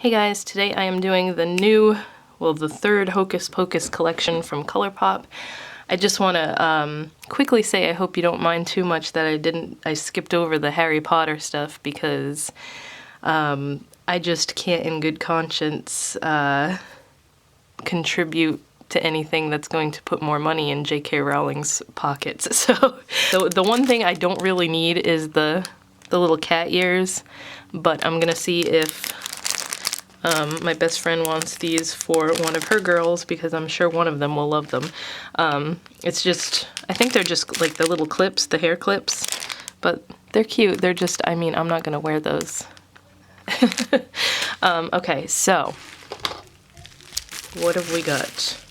Hey guys, today I am doing the third Hocus Pocus collection from Colourpop. I just want to quickly say I hope you don't mind too much that I skipped over the Harry Potter stuff because I just can't in good conscience contribute to anything that's going to put more money in J.K. Rowling's pockets. So the one thing I don't really need is the little cat ears, but I'm gonna see if my best friend wants these for one of her girls because I'm sure one of them will love them. It's just, I think they're just like the little clips, the hair clips, but they're cute. They're just, I mean, I'm not gonna wear those. Okay, so what have we got?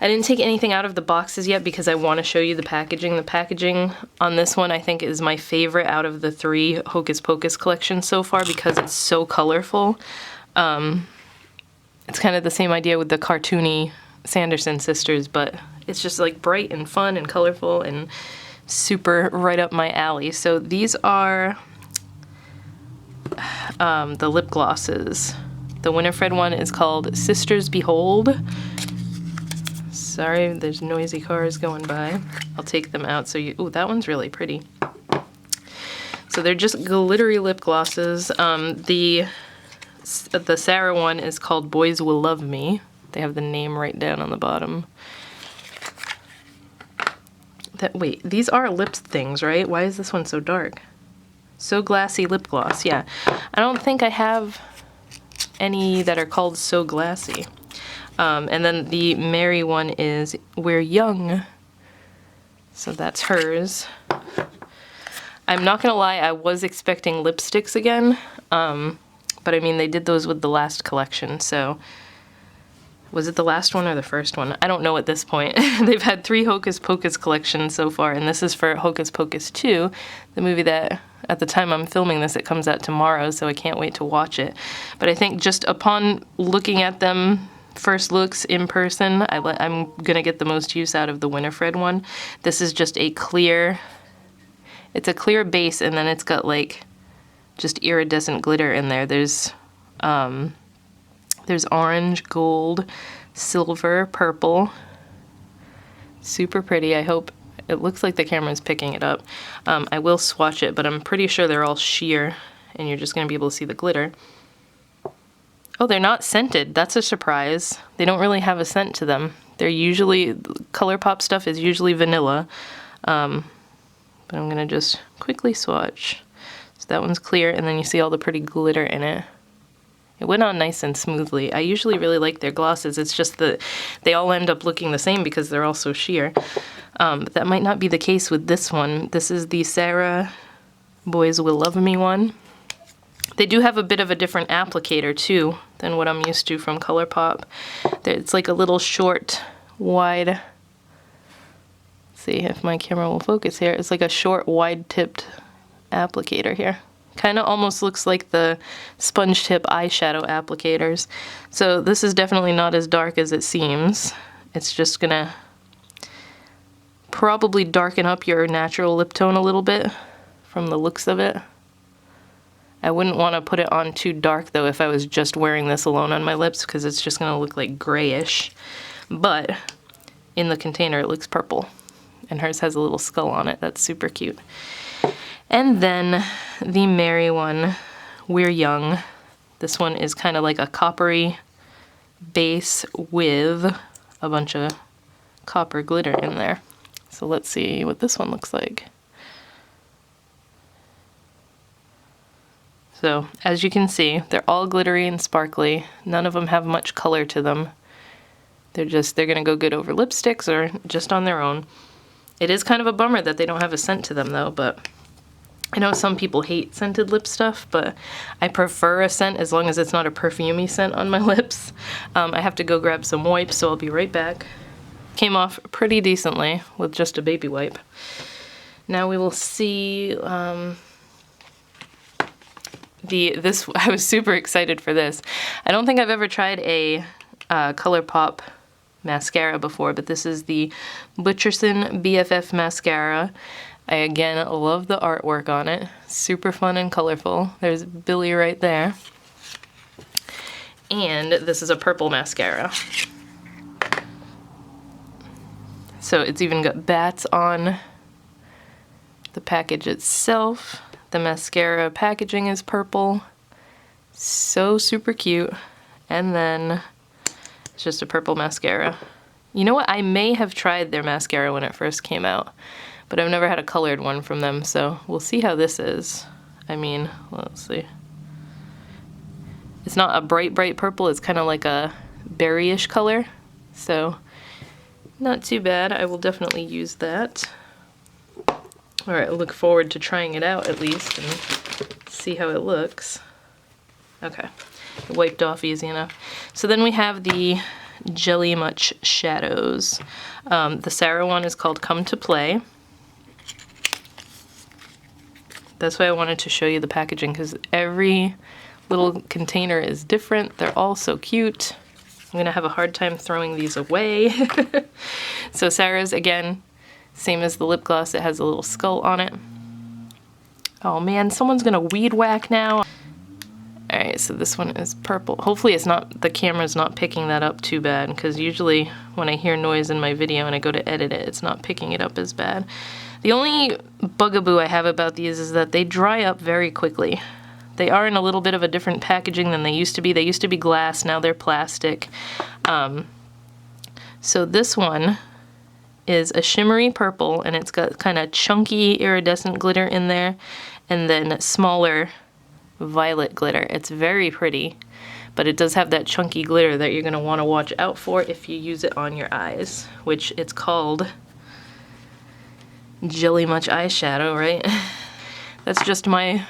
I didn't take anything out of the boxes yet because I want to show you the packaging. The packaging on this one I think is my favorite out of the 3 Hocus Pocus collections so far because it's so colorful. It's kind of the same idea with the cartoony Sanderson sisters, but it's just like bright and fun and colorful and super right up my alley. So these are the lip glosses. The Winifred one is called Sisters Behold. Sorry, there's noisy cars going by. I'll take them out so you... Ooh, that one's really pretty. So they're just glittery lip glosses. The Sarah one is called Boys Will Love Me. They have the name right down on the bottom. Wait, these are lip things, right? Why is this one so dark? So Glassy lip gloss, yeah. I don't think I have any that are called So Glassy. And then the Mary one is We're Young. So that's hers. I'm not gonna lie, I was expecting lipsticks again. But I mean, they did those with the last collection, so... Was it the last one or the first one? I don't know at this point. They've had 3 Hocus Pocus collections so far, and this is for Hocus Pocus 2, the movie that, at the time I'm filming this, it comes out tomorrow, so I can't wait to watch it. But I think just upon looking at them, first looks in person, I'm gonna get the most use out of the Winifred one. This is just a clear... It's a clear base, and then it's got, like, just iridescent glitter in there. There's orange, gold, silver, purple. Super pretty. I hope it looks like the camera's picking it up. I will swatch it, but I'm pretty sure they're all sheer, and you're just gonna be able to see the glitter. Oh, they're not scented. That's a surprise. They don't really have a scent to them. They're usually, Colourpop stuff is usually vanilla. But I'm gonna just quickly swatch. So that one's clear, and then you see all the pretty glitter in it. It went on nice and smoothly. I usually really like their glosses. It's just that they all end up looking the same because they're all so sheer. But that might not be the case with this one. This is the Sarah Boys Will Love Me one. They do have a bit of a different applicator too than what I'm used to from Colourpop. It's like a little short, wide... Let's see if my camera will focus here. It's like a short, wide-tipped applicator here. Kind of almost looks like the sponge tip eyeshadow applicators. So this is definitely not as dark as it seems. It's just gonna probably darken up your natural lip tone a little bit from the looks of it. I wouldn't want to put it on too dark though if I was just wearing this alone on my lips because it's just gonna look like grayish. But in the container it looks purple. And hers has a little skull on it. That's super cute. And then the Mary one, We're Young. This one is kind of like a coppery base with a bunch of copper glitter in there. So let's see what this one looks like. So as you can see, they're all glittery and sparkly. None of them have much color to them. They're gonna go good over lipsticks or just on their own. It is kind of a bummer that they don't have a scent to them though, but I know some people hate scented lip stuff, but I prefer a scent as long as it's not a perfumey scent on my lips. I have to go grab some wipes, so I'll be right back. Came off pretty decently with just a baby wipe. Now we will see I was super excited for this. I don't think I've ever tried a Colourpop mascara before, but this is the Butcherson Bff Mascara. I again love the artwork on it. Super fun and colorful. There's Billy right there. And this is a purple mascara. So it's even got bats on the package itself. The mascara packaging is purple. So super cute. And then it's just a purple mascara. You know what? I may have tried their mascara when it first came out, but I've never had a colored one from them, so we'll see how this is. I mean, let's see. It's not a bright, bright purple. It's kind of like a berryish color, so not too bad. I will definitely use that. All right, I look forward to trying it out at least and see how it looks. Okay, it wiped off easy enough. So then we have the Jelly Much shadows. The Sarah one is called Come to Play. That's why I wanted to show you the packaging, because every little container is different. They're all so cute. I'm gonna have a hard time throwing these away. So Sarah's, again, same as the lip gloss, it has a little skull on it. Oh man, someone's gonna weed whack now. All right, so this one is purple. Hopefully it's not, the camera's not picking that up too bad, because usually when I hear noise in my video and I go to edit it, it's not picking it up as bad. The only bugaboo I have about these is that they dry up very quickly. They are in a little bit of a different packaging than they used to be. They used to be glass, now they're plastic. So this one is a shimmery purple, and it's got kind of chunky iridescent glitter in there, and then smaller violet glitter. It's very pretty, but it does have that chunky glitter that you're going to want to watch out for if you use it on your eyes, which it's called Jelly Much eyeshadow, right? That's just my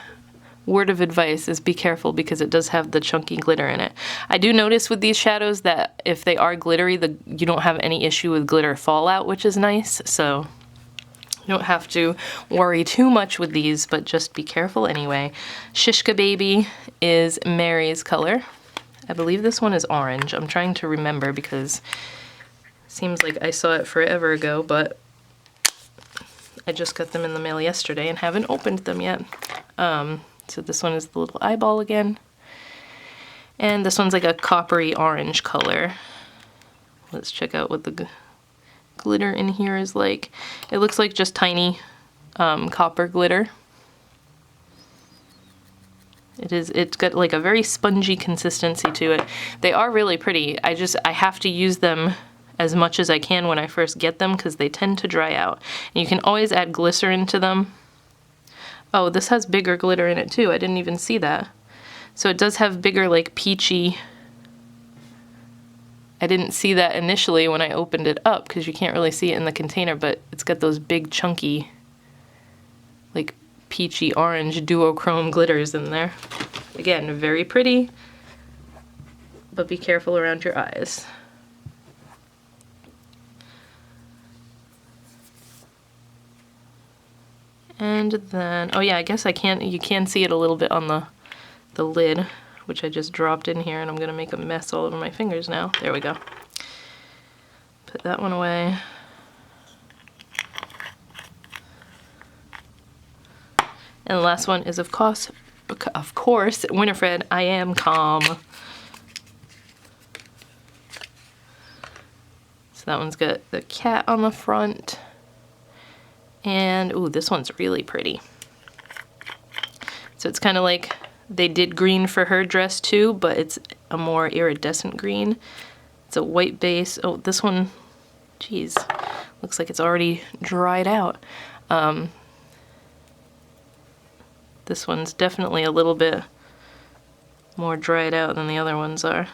word of advice, is be careful, because it does have the chunky glitter in it. I do notice with these shadows that if they are glittery, you don't have any issue with glitter fallout, which is nice, so you don't have to worry too much with these, but just be careful anyway. Shishka Baby is Mary's color. I believe this one is orange. I'm trying to remember because it seems like I saw it forever ago, but I just got them in the mail yesterday and haven't opened them yet. So this one is the little eyeball again. And this one's like a coppery orange color. Let's check out what the glitter in here is like. It looks like just tiny copper glitter. It's got like a very spongy consistency to it. They are really pretty. I have to use them as much as I can when I first get them, because they tend to dry out. And you can always add glycerin to them. Oh, this has bigger glitter in it too. I didn't even see that. So it does have bigger, like, peachy. I didn't see that initially when I opened it up, because you can't really see it in the container, but it's got those big chunky, like, peachy orange duochrome glitters in there. Again, very pretty, but be careful around your eyes. And then, oh yeah, I guess you can see it a little bit on the lid, which I just dropped in here, and I'm gonna make a mess all over my fingers now. There we go. Put that one away. And the last one is, of course, Winifred, I Am Calm. So that one's got the cat on the front. And, ooh, this one's really pretty. So it's kind of like they did green for her dress too, but it's a more iridescent green. It's a white base. Oh, this one, geez, looks like it's already dried out. This one's definitely a little bit more dried out than the other ones are.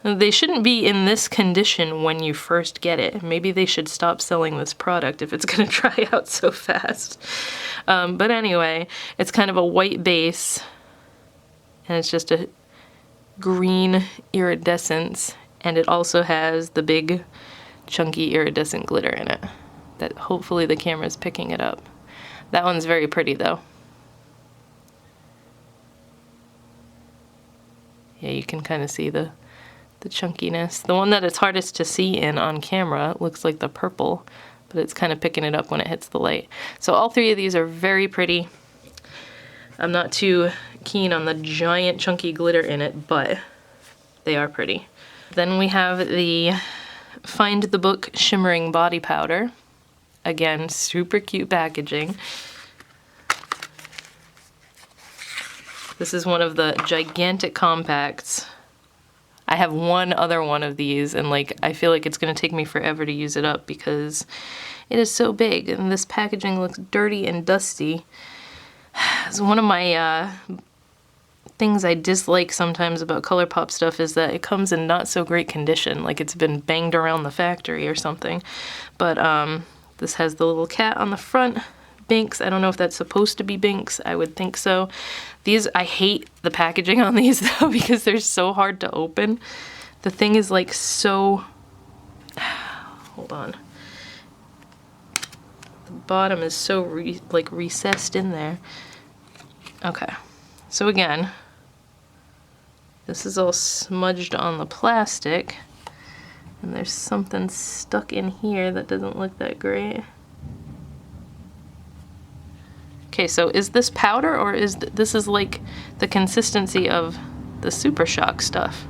They shouldn't be in this condition when you first get it. Maybe they should stop selling this product if it's gonna dry out so fast. But anyway, it's kind of a white base, and it's just a green iridescence, and it also has the big chunky iridescent glitter in it that hopefully the camera's picking it up. That one's very pretty though. Yeah, you can kind of see the chunkiness. The one that it's hardest to see in on camera looks like the purple, but it's kind of picking it up when it hits the light. So all three of these are very pretty. I'm not too keen on the giant chunky glitter in it, but They are pretty. Then we have the Find the Book Shimmering Body Powder. Again, super cute packaging. This is one of the gigantic compacts. I have one other one of these, and like I feel like it's gonna take me forever to use it up because it is so big, and this packaging looks dirty and dusty. It's one of my things I dislike sometimes about Colourpop stuff is that it comes in not so great condition, like it's been banged around the factory or something. But this has the little cat on the front. Binks, I don't know if that's supposed to be Binks, I would think so. These, I hate the packaging on these though because they're so hard to open. The thing is like so, hold on. The bottom is so like recessed in there. Okay, so again, this is all smudged on the plastic, and there's something stuck in here that doesn't look that great. Okay, so is this powder, or is this is like the consistency of the Super Shock stuff?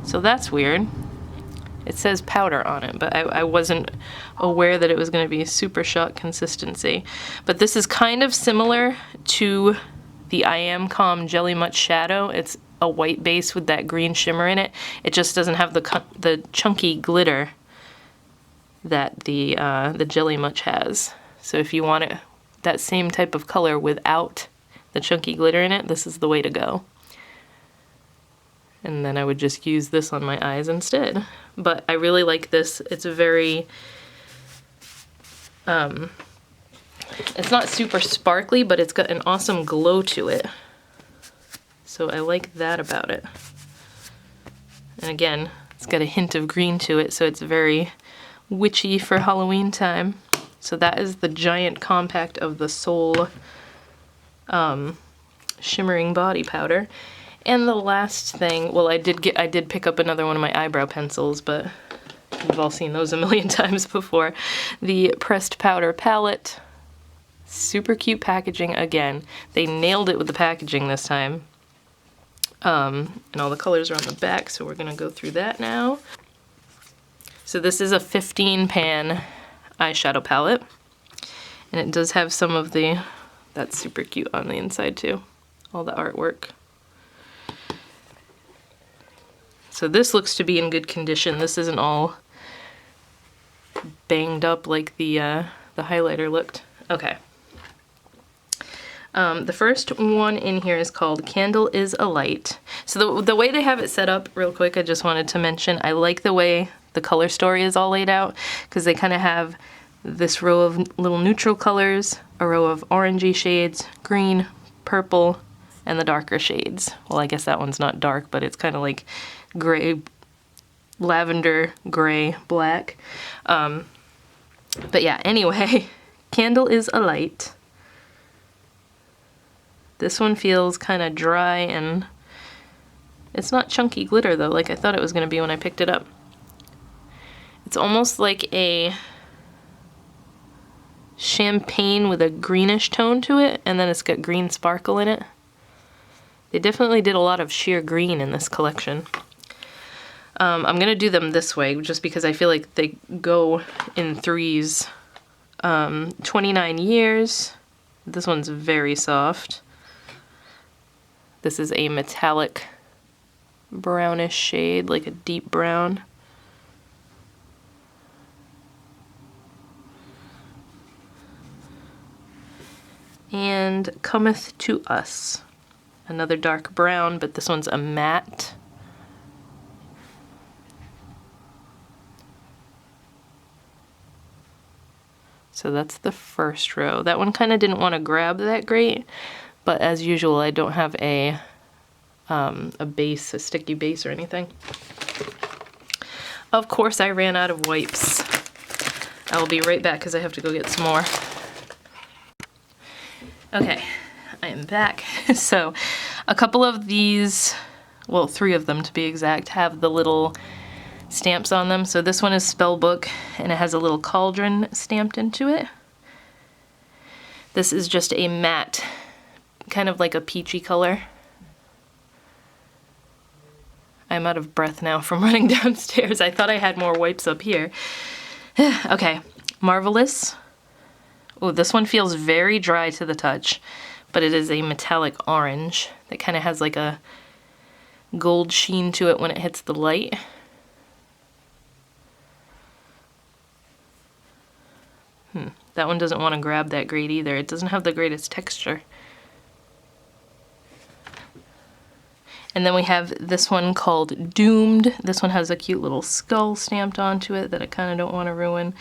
So that's weird. It says powder on it, but I wasn't aware that it was going to be Super Shock consistency. But this is kind of similar to the I Am Calm Jelly Much Shadow. It's a white base with that green shimmer in it. It just doesn't have the chunky glitter that the Jelly Much has. So if you want it that same type of color without the chunky glitter in it, this is the way to go. And then I would just use this on my eyes instead. But I really like this. It's a very, it's not super sparkly, but it's got an awesome glow to it. So I like that about it. And again, it's got a hint of green to it, so it's very witchy for Halloween time. So that is the giant compact of the Soul Shimmering Body Powder. And the last thing, well, I did pick up another one of my eyebrow pencils, but you've all seen those a million times before. The Pressed Powder Palette. Super cute packaging again. They nailed it with the packaging this time. And all the colors are on the back, so we're gonna go through that now. So this is a 15 pan eyeshadow palette, and it does have some of the, that's super cute on the inside too, all the artwork. So this looks to be in good condition. This isn't all banged up like the highlighter looked. Okay. The first one in here is called Candle is a Light. So the way they have it set up, real quick, I just wanted to mention, I like the way the color story is all laid out, because they kind of have this row of little neutral colors, a row of orangey shades, green, purple, and the darker shades. Well, I guess that one's not dark, but it's kind of like gray, lavender, gray, black. But yeah, anyway, Candle is a Light. This one feels kind of dry, and it's not chunky glitter though, like I thought it was going to be when I picked it up. It's almost like a champagne with a greenish tone to it, and then it's got green sparkle in it. They definitely did a lot of sheer green in this collection. I'm gonna do them this way just because I feel like they go in threes. 29 Years. This one's very soft. This is a metallic brownish shade, like a deep brown. And Cometh to Us. Another dark brown, but this one's a matte. So that's the first row. That one kind of didn't want to grab that great, but as usual, I don't have a base, a sticky base or anything. Of course, I ran out of wipes. I will be right back because I have to go get some more. Okay, I am back. So a couple of these, well, 3 of them to be exact, have the little stamps on them. So this one is Spellbook, and it has a little cauldron stamped into it. This is just a matte, kind of like a peachy color. I'm out of breath now from running downstairs. I thought I had more wipes up here. Okay, Marvelous. Oh, this one feels very dry to the touch, but it is a metallic orange that kind of has like a gold sheen to it when it hits the light. That one doesn't want to grab that great either. It doesn't have the greatest texture. And then we have this one called Doomed. This one has a cute little skull stamped onto it that I kind of don't want to ruin.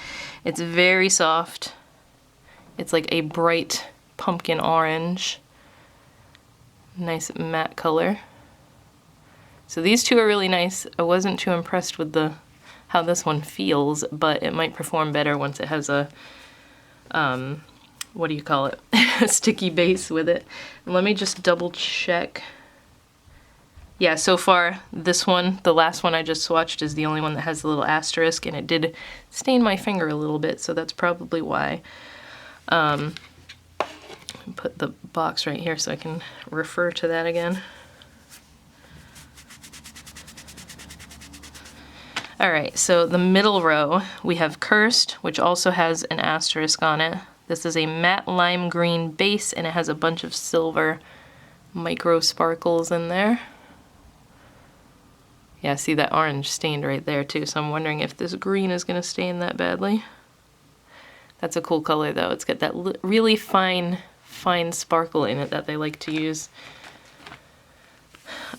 It's very soft. It's like a bright pumpkin orange. Nice matte color. So these two are really nice. I wasn't too impressed with how this one feels, but it might perform better once it has a what do you call it? A sticky base with it. And let me just double check. Yeah, so far this one, the last one I just swatched, is the only one that has the little asterisk, and it did stain my finger a little bit, so that's probably why. Put the box right here so I can refer to that again. Alright, so the middle row, we have Cursed, which also has an asterisk on it. This is a matte lime green base, and it has a bunch of silver micro sparkles in there. Yeah, see that orange stained right there too, so I'm wondering if this green is going to stain that badly. That's a cool color though. It's got that really fine sparkle in it that they like to use.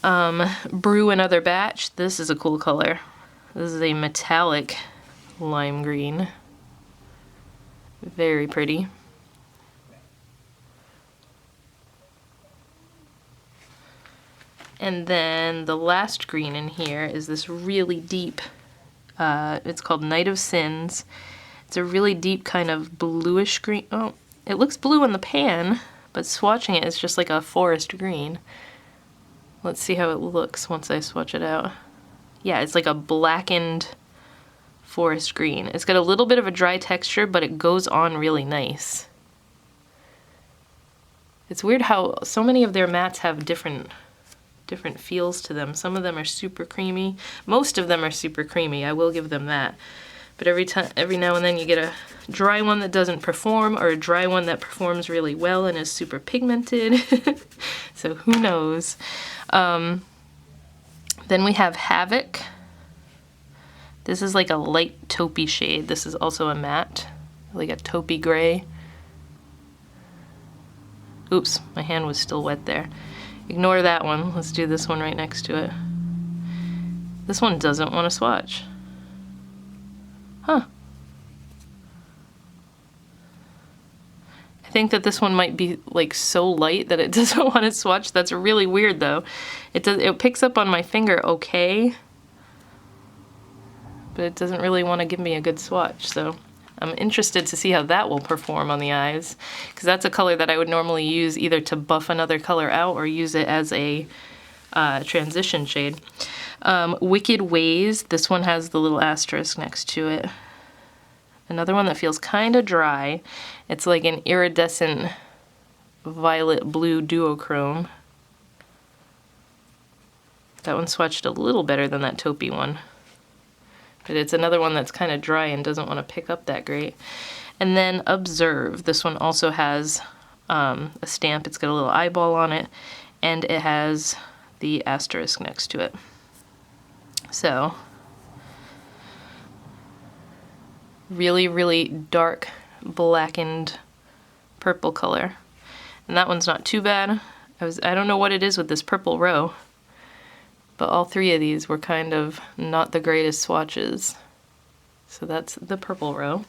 Brew Another Batch. This is a cool color. This is a metallic lime green. Very pretty. And then the last green in here is this really deep, it's called Night of Sins. It's a really deep kind of bluish green. Oh, it looks blue in the pan, but swatching it is just like a forest green. Let's see how it looks once I swatch it out. Yeah, it's like a blackened forest green. It's got a little bit of a dry texture, but it goes on really nice. It's weird how so many of their mattes have different feels to them. Some of them are super creamy. Most of them are super creamy, I will give them that. But every now and then you get a dry one that doesn't perform, or a dry one that performs really well and is super pigmented. So who knows? Then we have Havoc. This is like a light taupey shade. This is also a matte, like a taupey gray. Oops, my hand was still wet there. Ignore that one. Let's do this one right next to it. This one doesn't want to swatch. Huh. I think that this one might be like so light that it doesn't want to swatch. That's really weird though. It picks up on my finger okay, but it doesn't really want to give me a good swatch. So I'm interested to see how that will perform on the eyes, because that's a color that I would normally use either to buff another color out or use it as a transition shade. Wicked Ways, this one has the little asterisk next to it. Another one that feels kind of dry. It's like an iridescent violet blue duochrome. That one swatched a little better than that taupey one. But it's another one that's kind of dry and doesn't want to pick up that great. And then Observe. This one also has a stamp. It's got a little eyeball on it, and it has the asterisk next to it. So, really, really dark blackened purple color. And that one's not too bad. I don't know what it is with this purple row, but all three of these were kind of not the greatest swatches. So that's the purple row.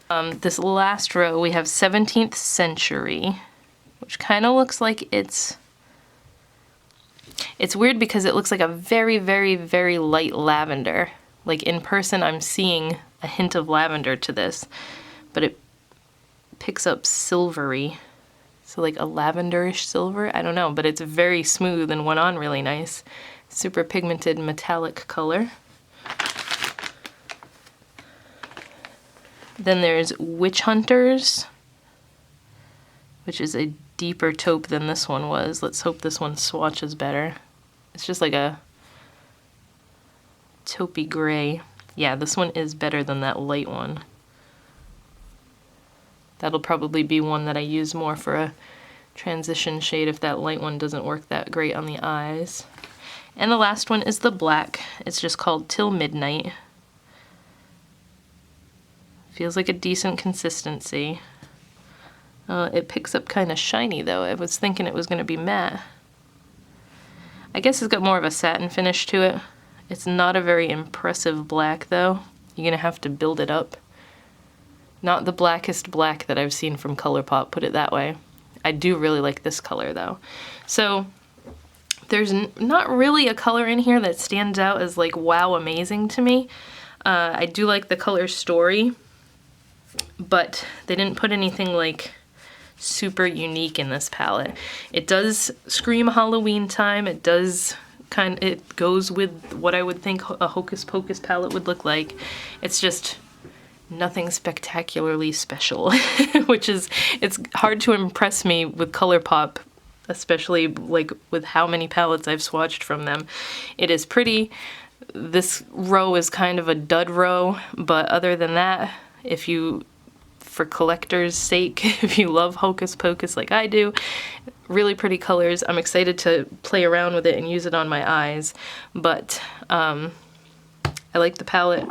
This last row, we have 17th Century, which kind of looks like it's weird because it looks like a very, very, very light lavender. Like in person, I'm seeing a hint of lavender to this, but it picks up silvery. So like a lavenderish silver, I don't know, but it's very smooth and went on really nice. Super pigmented metallic color. Then there's Witch Hunters, which is a deeper taupe than this one was. Let's hope this one swatches better. It's just like a taupey gray. Yeah, this one is better than that light one. That'll probably be one that I use more for a transition shade if that light one doesn't work that great on the eyes. And the last one is the black. It's just called Till Midnight. Feels like a decent consistency. It picks up kind of shiny though. I was thinking it was going to be matte. I guess it's got more of a satin finish to it. It's not a very impressive black though. You're going to have to build it up. Not the blackest black that I've seen from Colourpop, put it that way. I do really like this color though. So there's not really a color in here that stands out as like wow amazing to me. I do like the color Story, but they didn't put anything like super unique in this palette. It does scream Halloween time. It does it goes with what I would think a Hocus Pocus palette would look like. It's just nothing spectacularly special, which is, it's hard to impress me with Colourpop, especially like with how many palettes I've swatched from them. It is pretty. This row is kind of a dud row, but other than that, if you, for collector's sake, if you love Hocus Pocus like I do, really pretty colors. I'm excited to play around with it and use it on my eyes, but I like the palette.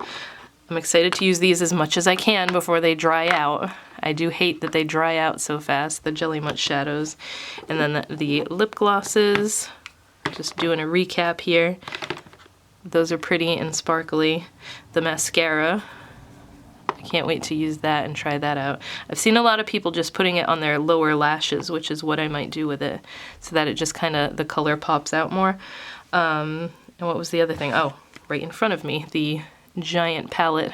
I'm excited to use these as much as I can before they dry out. I do hate that they dry out so fast, the Jelly Much shadows. And then the lip glosses, just doing a recap here. Those are pretty and sparkly. The mascara, I can't wait to use that and try that out. I've seen a lot of people just putting it on their lower lashes, which is what I might do with it, so that it just kind of, the color pops out more. And what was the other thing? Oh, right in front of me, the giant palette,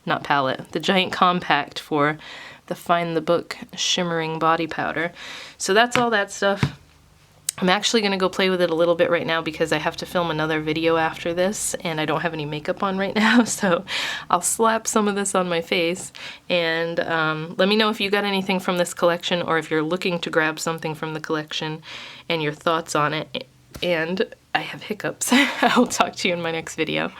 the giant compact for the Find the Book Shimmering Body Powder. So that's all that stuff. I'm actually going to go play with it a little bit right now because I have to film another video after this and I don't have any makeup on right now, so I'll slap some of this on my face and let me know if you got anything from this collection or if you're looking to grab something from the collection and your thoughts on it. And I have hiccups. I will talk to you in my next video.